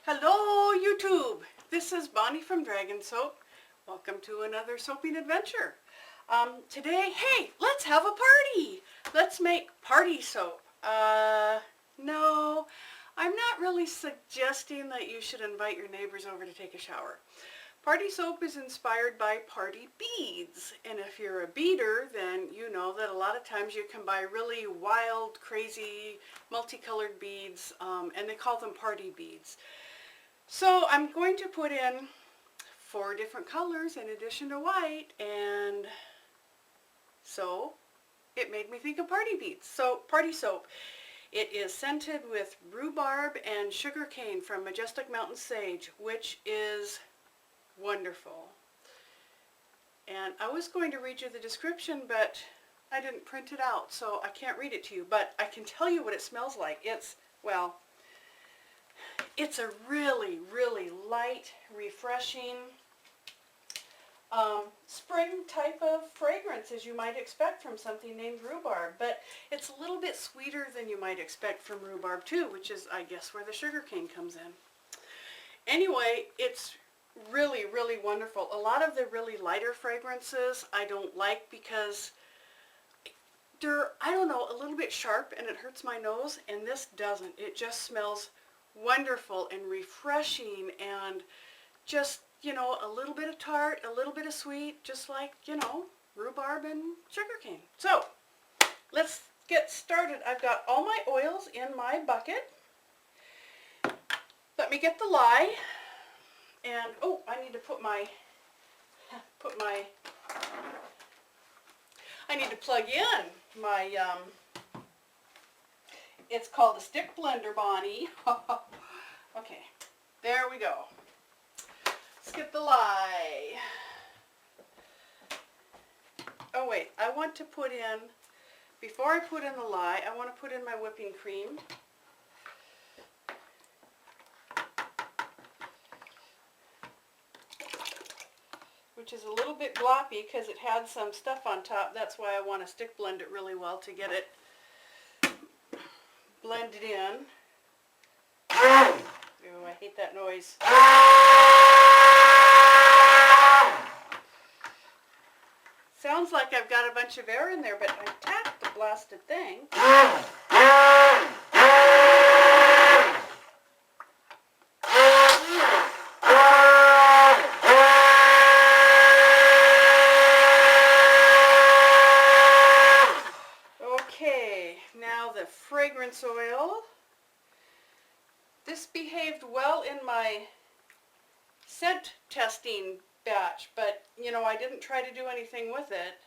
Hello YouTube! This is Bonnie from Dragon Soap. Welcome to another soaping adventure. Today, hey, let's have a party! Let's make party soap. No, I'm not really suggesting that you should invite your neighbors over to take a shower. Party soap is inspired by party beads, and if you're a beader, then you know that a lot of times you can buy really wild, crazy, multicolored beads, and they call them party beads. So I'm going to put in 4 different colors in addition to white, and so it made me think of party beads. So party soap. It is scented with rhubarb and sugarcane from Majestic Mountain Sage, which is wonderful. And I was going to read you the description, but I didn't print it out, so I can't read it to you, but I can tell you what it smells like. It's a really, really light, refreshing, spring type of fragrance, as you might expect from something named rhubarb. But it's a little bit sweeter than you might expect from rhubarb too, which is, I guess, where the sugarcane comes in. Anyway, it's really, really wonderful. A lot of the really lighter fragrances I don't like because they're, I don't know, a little bit sharp and it hurts my nose, and this doesn't. It just smells wonderful and refreshing and just, you know, a little bit of tart, a little bit of sweet, just like, you know, rhubarb and sugarcane. So let's get started. I've got all my oils in my bucket. Let me get the lye, and oh, I need to I need to plug in my it's called a stick blender, Bonnie. Okay, there we go. Let's get the lye. Oh wait, I want to put in, before I put in the lye, I want to put in my whipping cream. Which is a little bit gloppy because it had some stuff on top. That's why I want to stick blend it really well to get it blended in. Ooh, I hate that noise. Sounds like I've got a bunch of air in there, but I tapped the blasted thing. Okay, now the fragrance oil. This behaved well in my scent testing batch, but you know, I didn't try to do anything with it.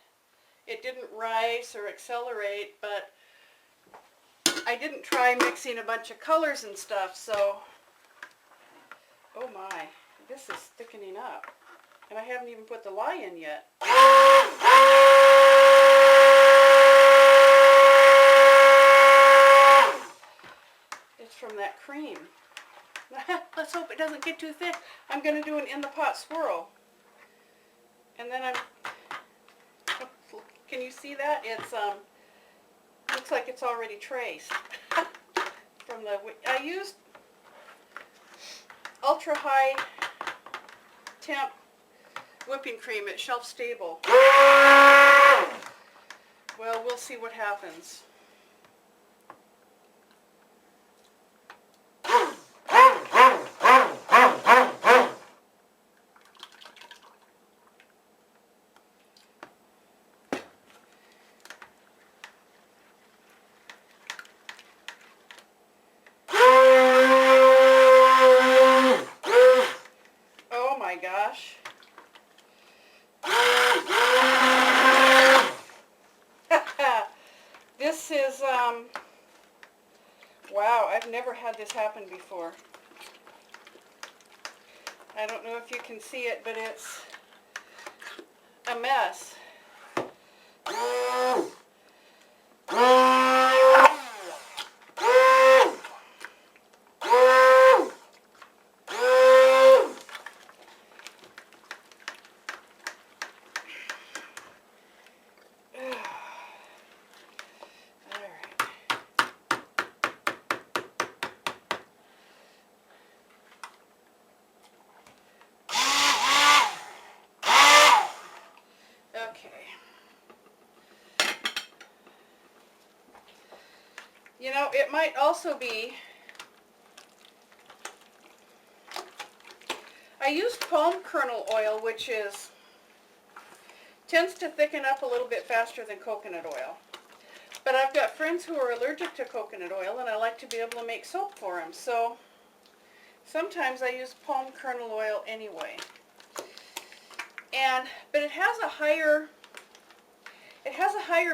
It didn't rise or accelerate, but I didn't try mixing a bunch of colors and stuff, so oh my, this is thickening up. And I haven't even put the lye in yet. It's from that cream. Let's hope it doesn't get too thick. I'm going to do an in-the-pot swirl. And then can you see that? It's, looks like it's already traced. I used ultra-high temp whipping cream. It's shelf stable. Well, we'll see what happens. Oh my gosh. This is, wow, I've never had this happen before. I don't know if you can see it, but it's a mess. You know, it might also be, I used palm kernel oil, which tends to thicken up a little bit faster than coconut oil. But I've got friends who are allergic to coconut oil, and I like to be able to make soap for them. So sometimes I use palm kernel oil anyway. But it has a higher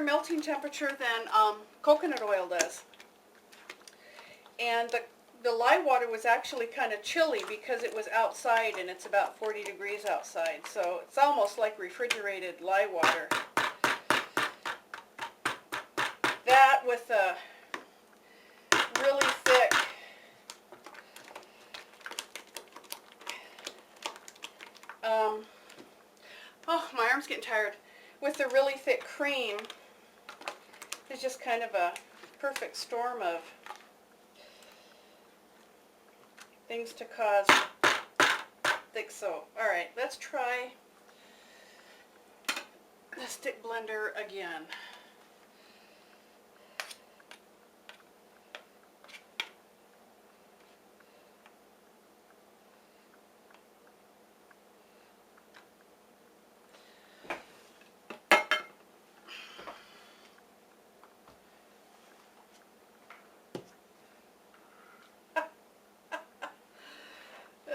melting temperature than coconut oil does. And the lye water was actually kind of chilly because it was outside, and it's about 40 degrees outside. So it's almost like refrigerated lye water. That with a really thick oh, my arm's getting tired. With the really thick cream, it's just kind of a perfect storm of things to cause thick soap. Alright, let's try the stick blender again.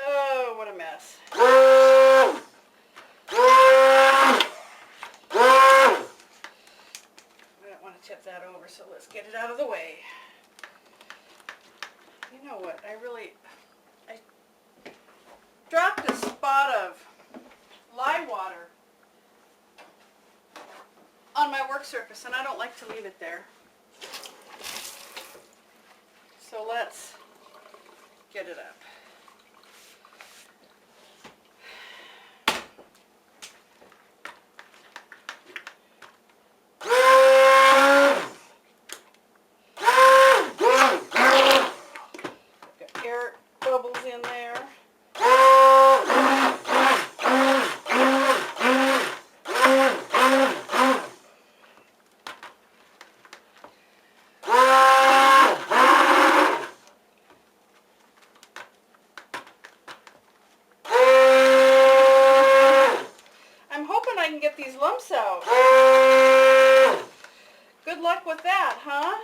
Oh, what a mess. I don't want to tip that over, so let's get it out of the way. You know what, I dropped a spot of lye water on my work surface, and I don't like to leave it there. So let's get it up. Got air bubbles in there. I'm hoping I can get these lumps out. Good luck with that, huh?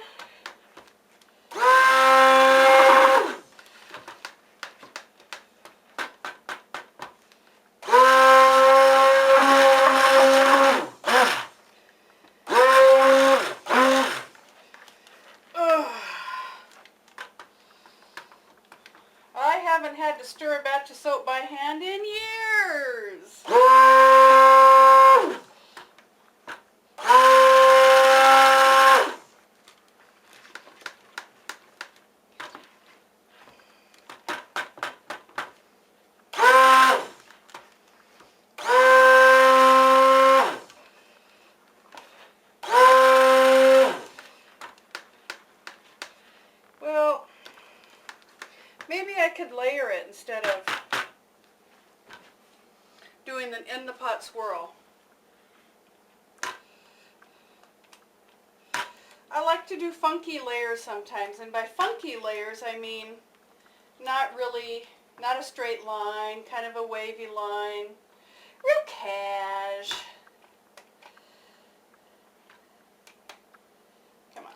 I haven't had to stir a batch of soap by hand in years. Well, maybe I could layer it instead of doing an in the pot swirl. I like to do funky layers sometimes, and by funky layers I mean not a straight line, kind of a wavy line, real cash. Come on.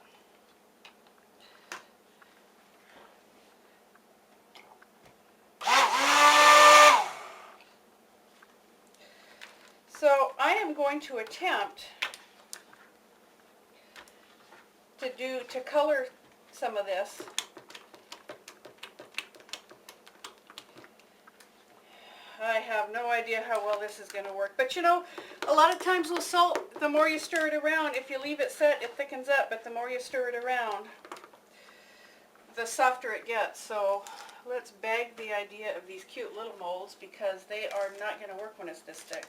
So I am going to attempt to color some of this. I have no idea how well this is going to work, but you know, a lot of times with salt, the more you stir it around, if you leave it set, it thickens up, but the more you stir it around, the softer it gets. So let's bag the idea of these cute little molds, because they are not going to work when it's this thick.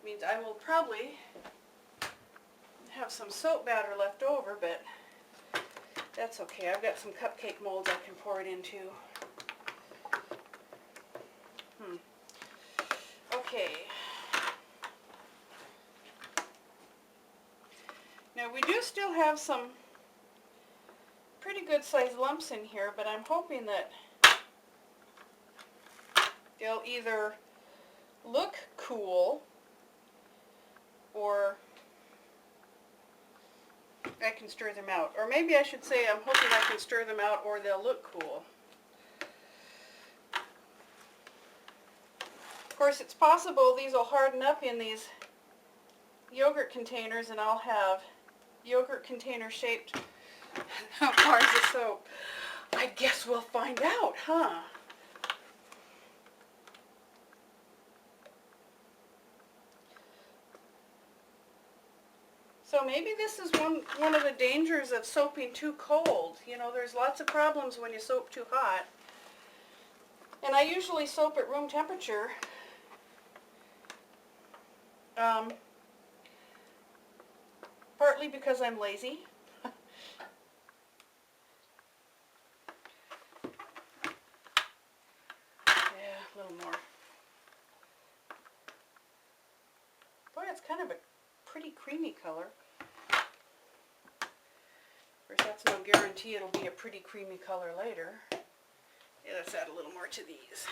Means I will probably have some soap batter left over, but that's okay. I've got some cupcake molds I can pour it into. Okay. Now we do still have some pretty good sized lumps in here, but I'm hoping that they'll either look cool or I can stir them out. Or maybe I should say I'm hoping I can stir them out or they'll look cool. Of course, it's possible these will harden up in these yogurt containers and I'll have yogurt container shaped bars of soap. I guess we'll find out, huh? So maybe this is one of the dangers of soaping too cold. You know, there's lots of problems when you soap too hot. And I usually soap at room temperature. Partly because I'm lazy. Yeah, a little more. Boy, it's kind of a pretty creamy color. Of course, that's no guarantee it'll be a pretty creamy color later. Yeah, let's add a little more to these.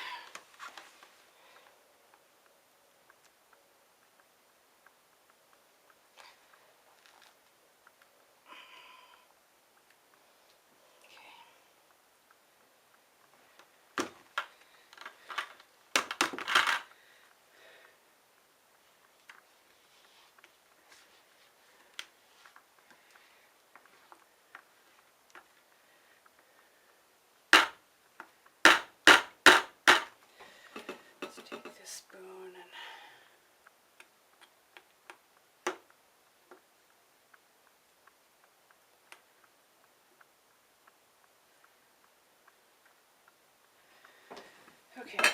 Let's take this spoon and okay.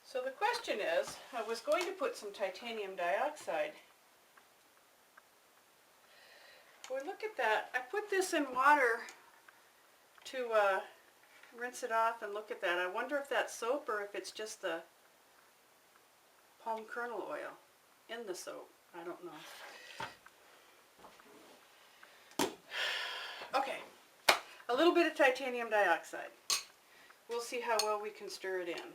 So the question is, I was going to put some titanium dioxide. Boy, look at that. I put this in water to rinse it off, and look at that. I wonder if that's soap or if it's just the palm kernel oil in the soap. I don't know. Okay, a little bit of titanium dioxide. We'll see how well we can stir it in.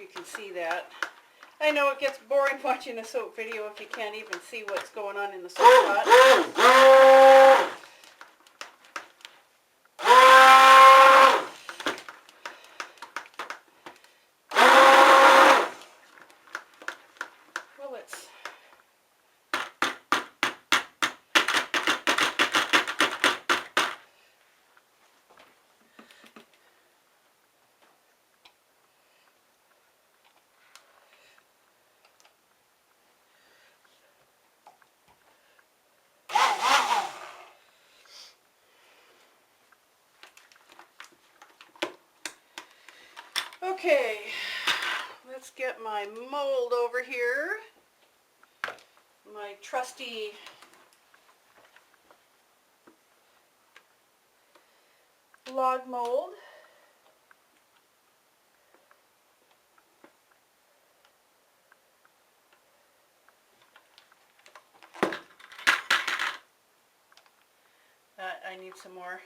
You can see that. I know it gets boring watching a soap video if you can't even see what's going on in the soap pot. Well, it's okay, let's get my mold over here. My trusty log mold. I need some more.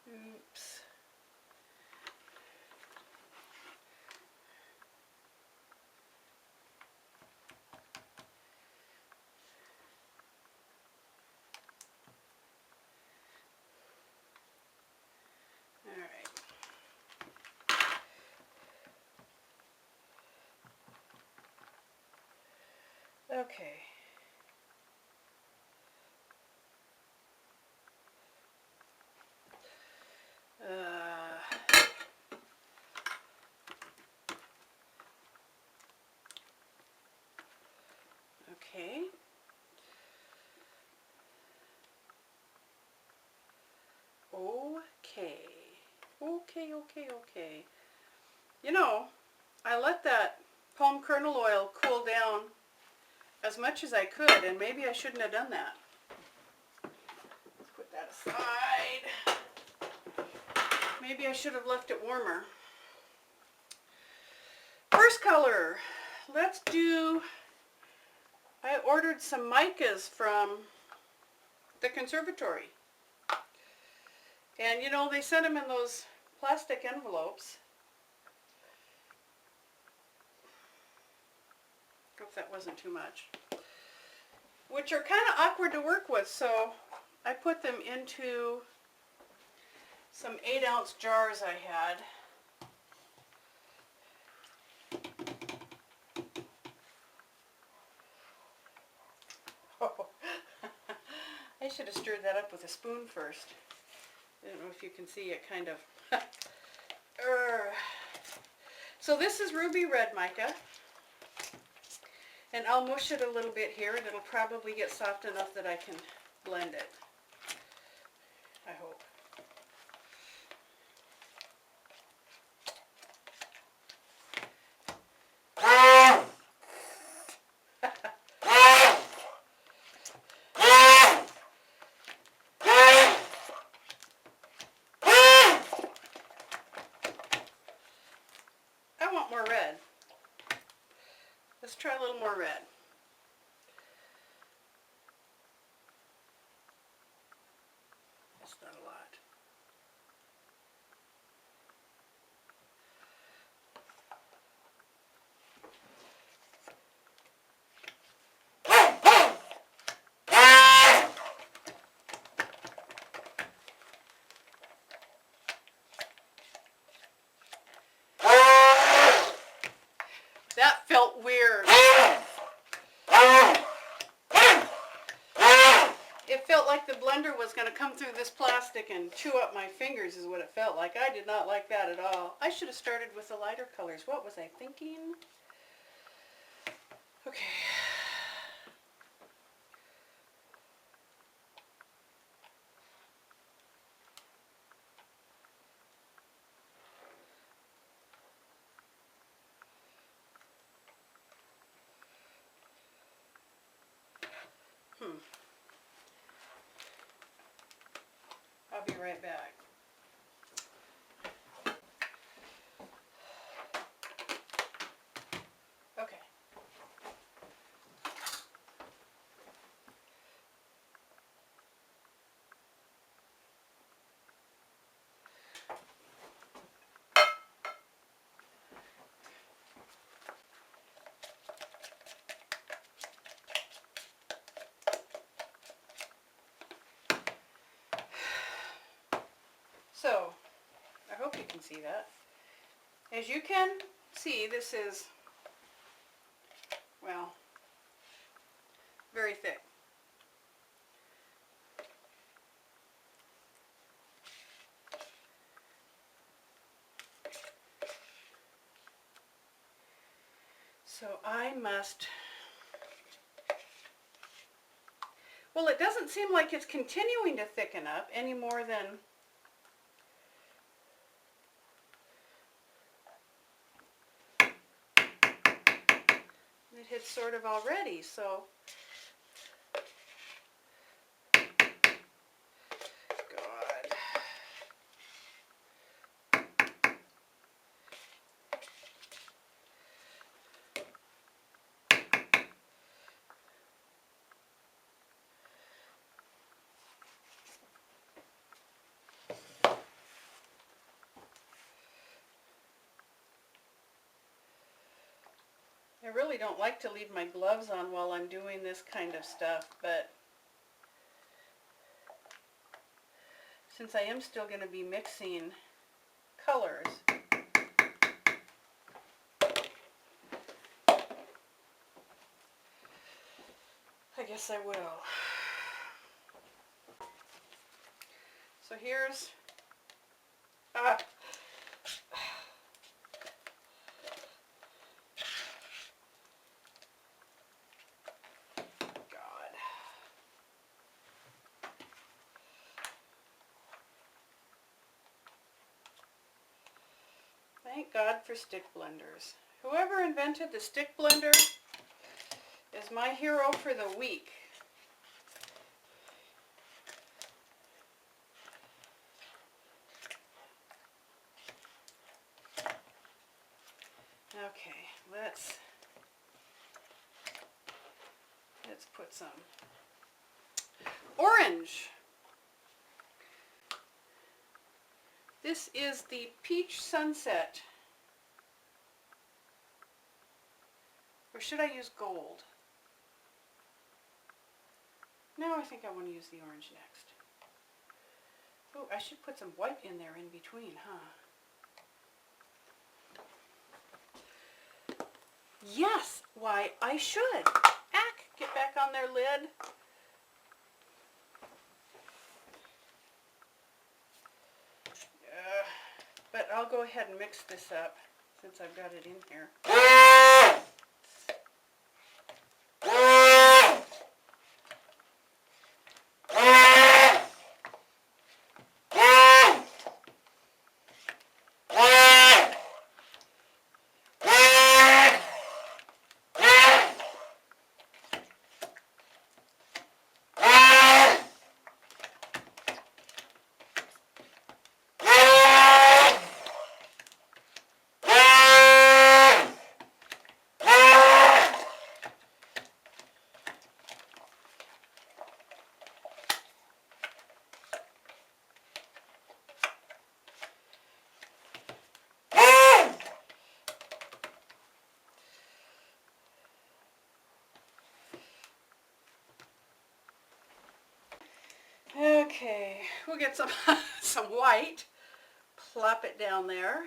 Oops. All right. Okay. Okay. Okay. You know, I let that palm kernel oil cool down as much as I could, and maybe I shouldn't have done that. Let's put that aside. Maybe I should have left it warmer. First color, let's do, I ordered some micas from the conservatory. And you know, they sent them in those plastic envelopes. Hope that wasn't too much. Which are kind of awkward to work with, so I put them into some 8-ounce jars I had. Oh, I should have stirred that up with a spoon first. I don't know if you can see it kind of. So this is ruby red mica. And I'll mush it a little bit here, and it'll probably get soft enough that I can blend it. I hope. I want more red. Let's try a little more red. That's not a lot. That felt weird. It felt like the blender was going to come through this plastic and chew up my fingers is what it felt like. I did not like that at all. I should have started with the lighter colors. What was I thinking? Okay. I'll be right back. Okay. So, I hope you can see that. As you can see, this is, well, very thick. So I must, well, it doesn't seem like it's continuing to thicken up any more than it had sort of already, so God. I really don't like to leave my gloves on while I'm doing this kind of stuff, but since I am still going to be mixing colors, guess I will. So here's God. Thank God for stick blenders. Whoever invented the stick blender is my hero for the week. Okay, let's put some orange. This is the Peach Sunset. Or should I use gold? No, I think I want to use the orange next. Oh, I should put some white in there in between, huh? Yes, why, I should. Get back on their lid. But I'll go ahead and mix this up since I've got it in here. Okay, we'll get some some white, plop it down there.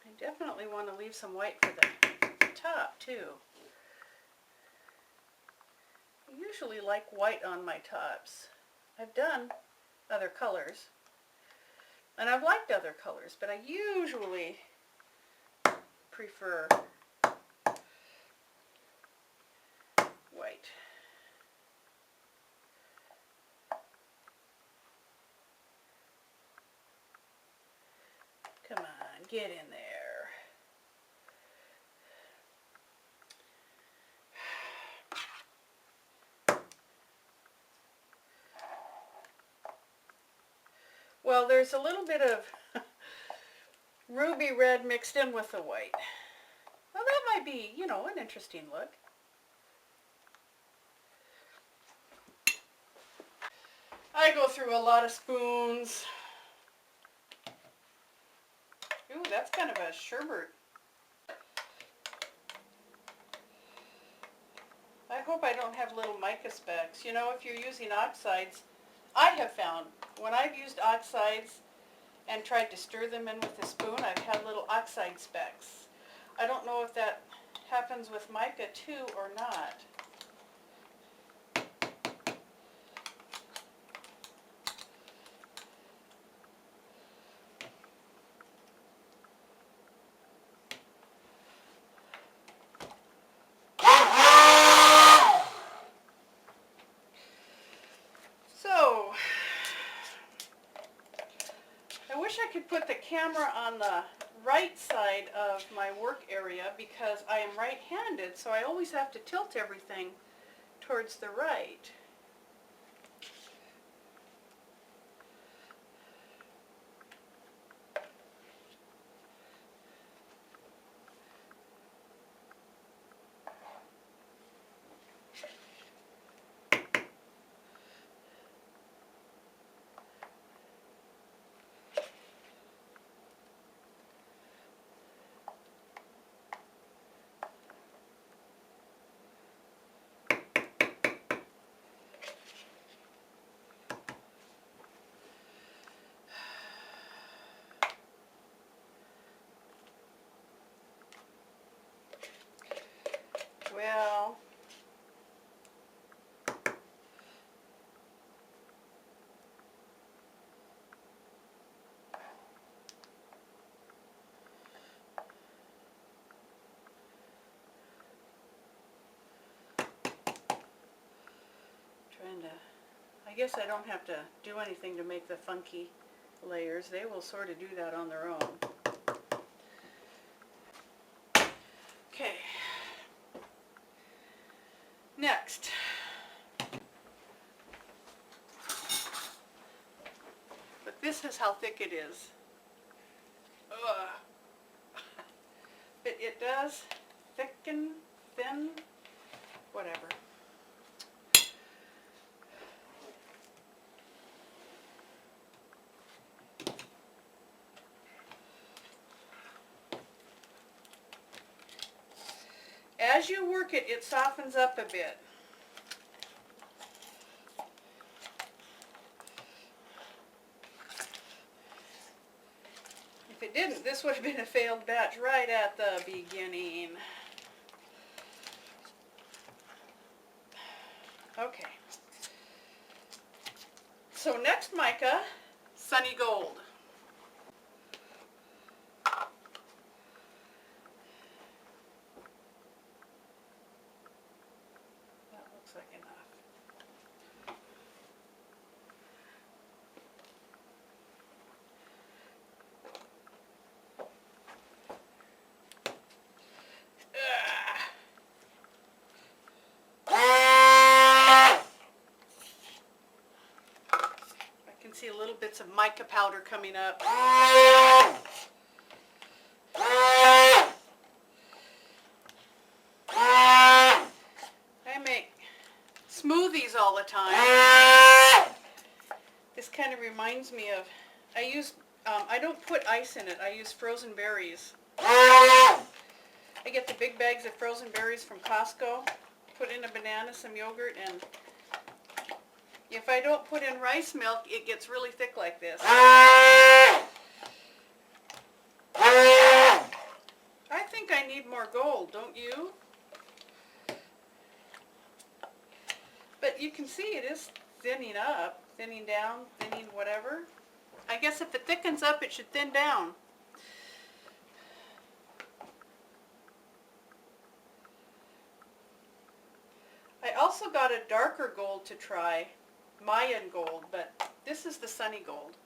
I definitely want to leave some white for the top too. I usually like white on my tops. I've done other colors. And I've liked other colors, but I usually prefer white. Come on, get in there. Well, there's a little bit of ruby red mixed in with the white. Well, that might be, you know, an interesting look. I go through a lot of spoons. Ooh, that's kind of a sherbet. I hope I don't have little mica specks. You know, if you're using oxides, I have found when I've used oxides and tried to stir them in with a spoon, I've had little oxide specks. I don't know if that happens with mica too or not. So, I wish I could put the camera on the right side of my work area because I am right-handed, so I always have to tilt everything towards the right. I guess I don't have to do anything to make the funky layers. They will sort of do that on their own. Okay. Next. But this is how thick it is. Ugh. But it does thicken, thin, whatever. As you work it, it softens up a bit. If it didn't, this would have been a failed batch right at the beginning. Okay. So next mica, Sunny Gold. That looks like enough. See little bits of mica powder coming up. I make smoothies all the time. This kind of reminds me of, I don't put ice in it, I use frozen berries. I get the big bags of frozen berries from Costco, put in a banana, some yogurt, and if I don't put in rice milk, it gets really thick like this. I think I need more gold, don't you? But you can see it is thinning up, thinning down, thinning whatever. I guess if it thickens up, it should thin down. I also got a darker gold to try. Mayan gold, but this is the Sunny Gold.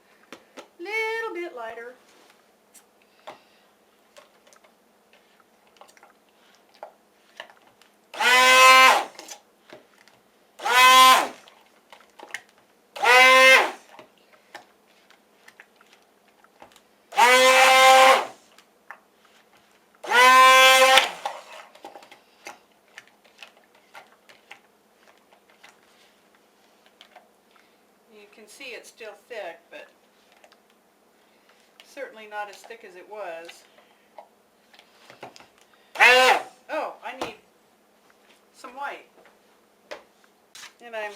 Little bit lighter. You can see it's still thick, but certainly not as thick as it was. Oh, I need some white. And I'm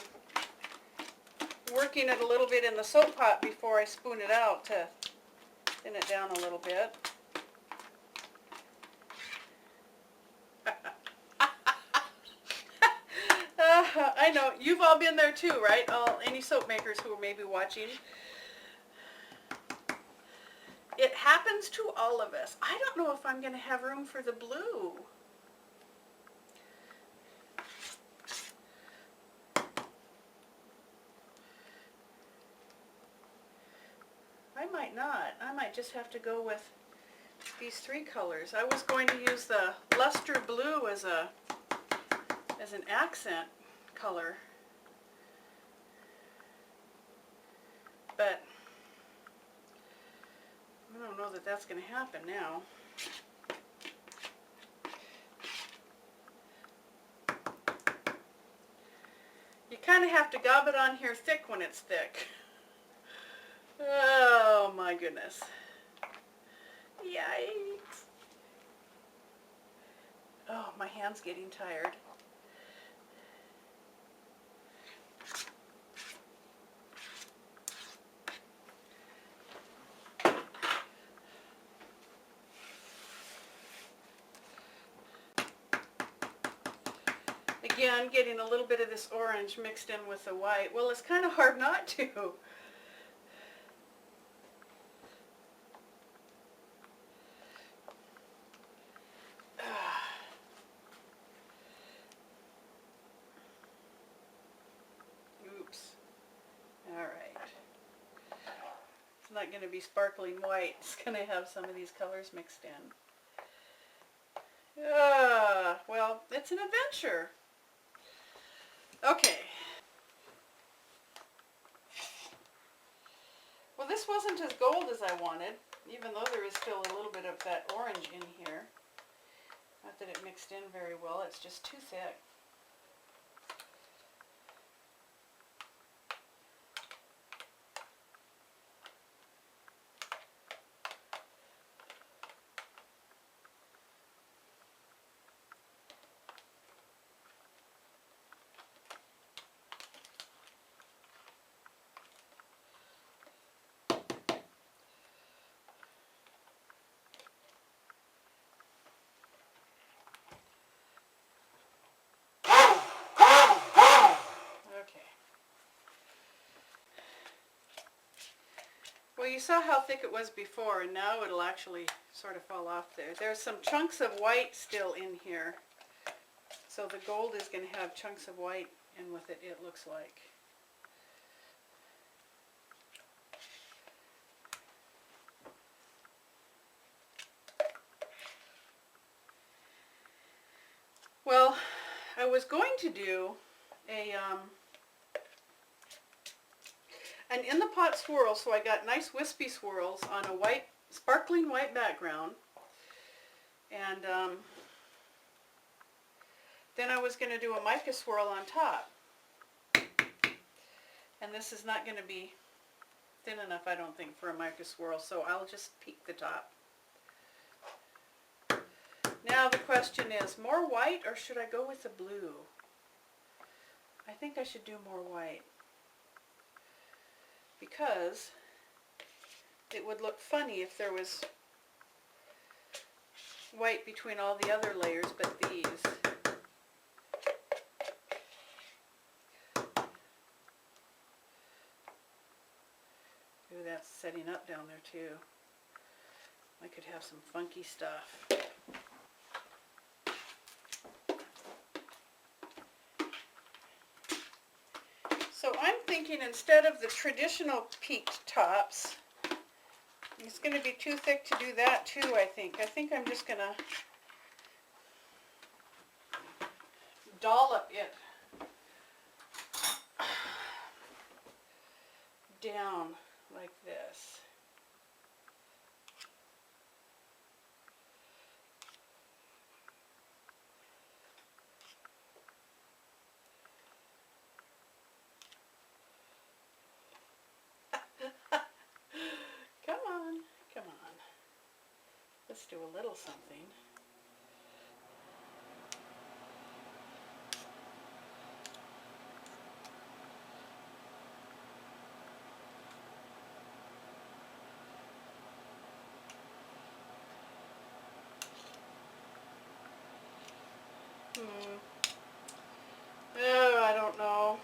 working it a little bit in the soap pot before I spoon it out to thin it down a little bit. I know, you've all been there too, right? Any soap makers who are maybe watching. It happens to all of us. I don't know if I'm going to have room for the blue. I might not. I might just have to go with these three colors. I was going to use the luster blue as an accent color, but I don't know that that's going to happen now. You kind of have to gob it on here thick when it's thick. Oh my goodness. Yikes. Oh, my hand's getting tired. Again, getting a little bit of this orange mixed in with the white. Well, it's kind of hard not to. Oops. not going to be sparkling white. It's going to have some of these colors mixed in. Well, it's an adventure. Okay. Well, this wasn't as gold as I wanted, even though there is still a little bit of that orange in here. Not that it mixed in very well, it's just too thick. Okay. Well, you saw how thick it was before, and now it'll actually sort of fall off there. There's some chunks of white still in here. So the gold is going to have chunks of white in with it, it looks like. Well, I was going to do an in the pot swirl, so I got nice wispy swirls on a white, sparkling white background. And then I was going to do a mica swirl on top. And this is not going to be thin enough, I don't think, for a mica swirl, so I'll just peek the top. Now the question is, more white or should I go with the blue? I think I should do more white, because it would look funny if there was white between all the other layers but these. Ooh, that's setting up down there too. I could have some funky stuff. So I'm thinking, instead of the traditional peaked tops, it's going to be too thick to do that too, I think. I think I'm just going to dollop it down like this. Come on, come on. Let's do a little something. Oh, I don't know.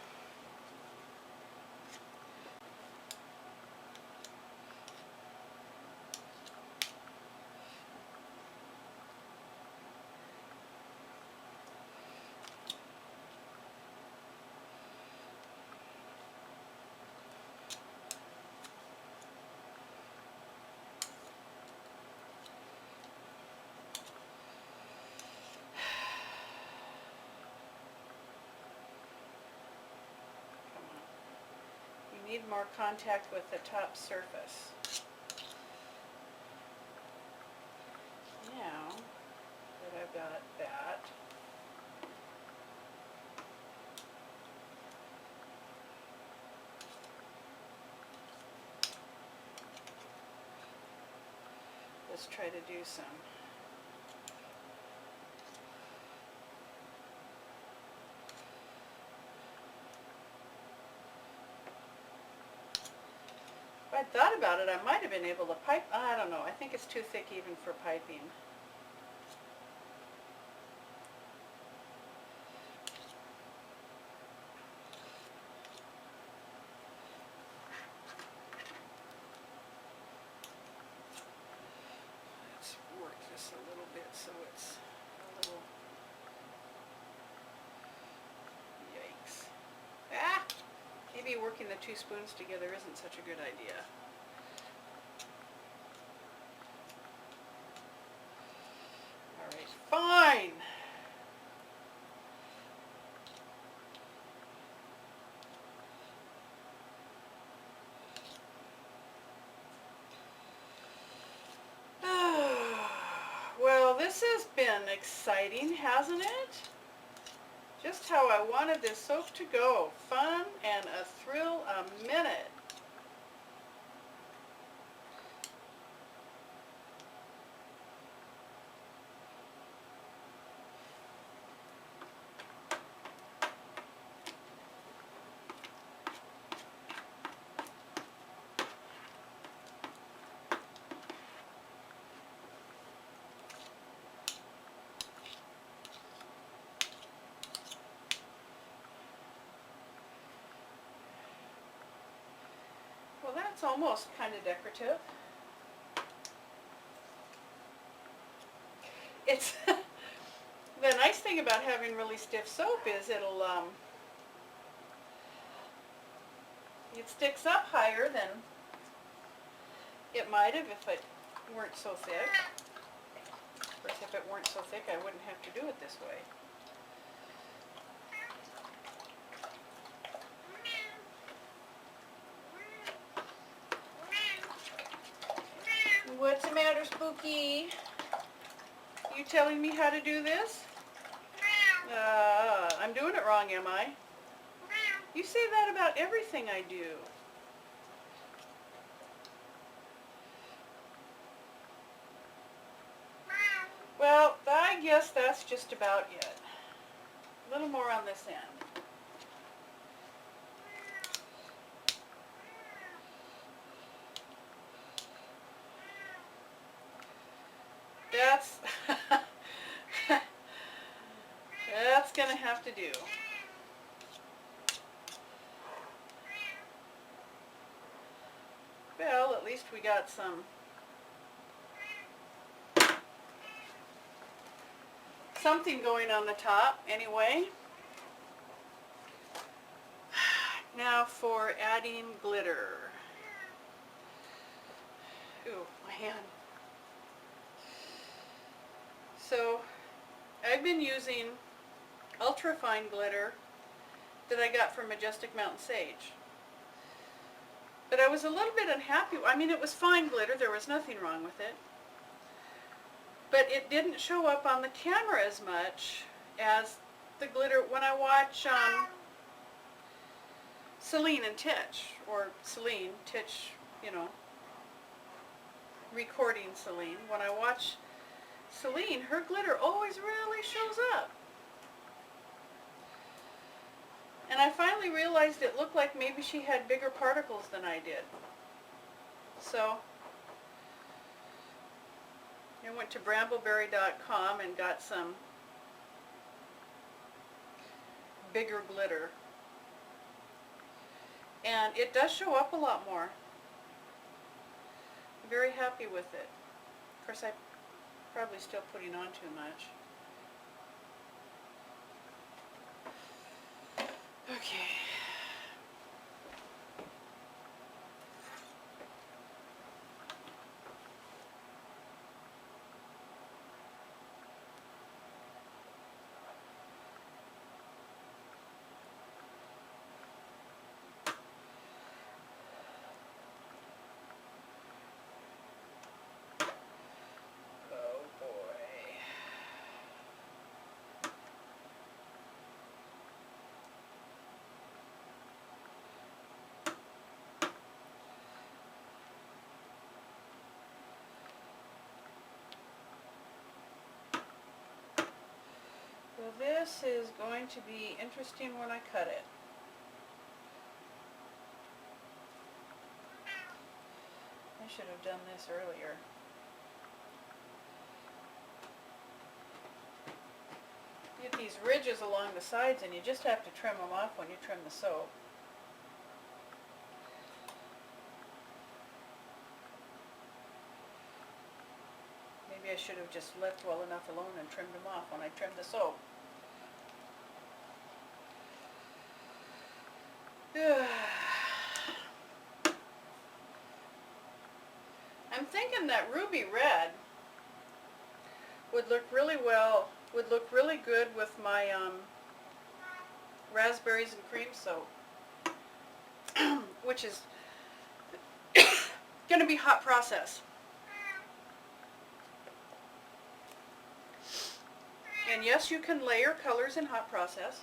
Need more contact with the top surface. Now that I've got that, let's try to do some. If I'd thought about it, I might have been able to pipe. I don't know. I think it's too thick even for piping. Let's work this a little bit so it's a little... Yikes. Ah! Maybe working the two spoons together isn't such a good idea. this has been exciting, hasn't it? Just how I wanted this soap to go. Fun and a thrill a minute. Well, that's almost kind of decorative. It's the nice thing about having really stiff soap is it sticks up higher than it might have if it weren't so thick. Of course, if it weren't so thick, I wouldn't have to do it this way. What's the matter, Spooky? You telling me how to do this? I'm doing it wrong, am I? You say that about everything I do. Well, I guess that's just about it. A little more on this end. That's that's gonna have to do. Well, at least we got something going on the top anyway. Now for adding glitter. Ooh, my hand. So I've been using ultra fine glitter that I got from Majestic Mountain Sage. But I was a little bit unhappy. I mean, it was fine glitter. There was nothing wrong with it. But it didn't show up on the camera as much as the glitter when I watch Celine and Titch, or Celine, Titch, you know, recording Celine. When I watch Celine, her glitter always really shows up. And I finally realized it looked like maybe she had bigger particles than I did. So I went to brambleberry.com and got some bigger glitter. And it does show up a lot more. I'm very happy with it. Of course, I'm probably still putting on too much. Okay. Oh boy. Well, this is going to be interesting when I cut it. I should have done this earlier. You get these ridges along the sides and you just have to trim them off when you trim the soap. Maybe I should have just left well enough alone and trimmed them off when I trimmed the soap. I'm thinking that ruby red would look really good with my raspberries and cream soap, which is going to be hot process. And yes, you can layer colors in hot process.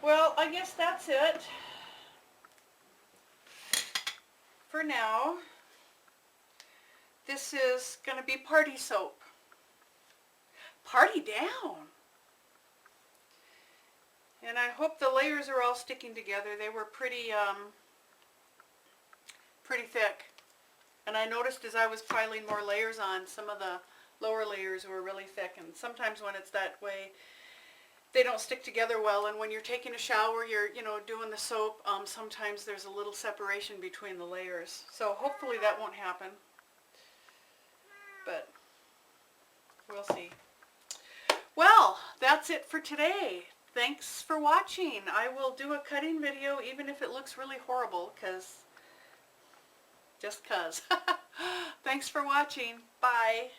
Well, I guess that's it for now. This is going to be party soap. Party down! And I hope the layers are all sticking together. They were pretty thick. And I noticed as I was piling more layers on, some of the lower layers were really thick. And sometimes when it's that way, they don't stick together well. And when you're taking a shower, you're, doing the soap, sometimes there's a little separation between the layers. So hopefully that won't happen. But we'll see. Well, that's it for today. Thanks for watching. I will do a cutting video even if it looks really horrible, just 'cause. Thanks for watching. Bye.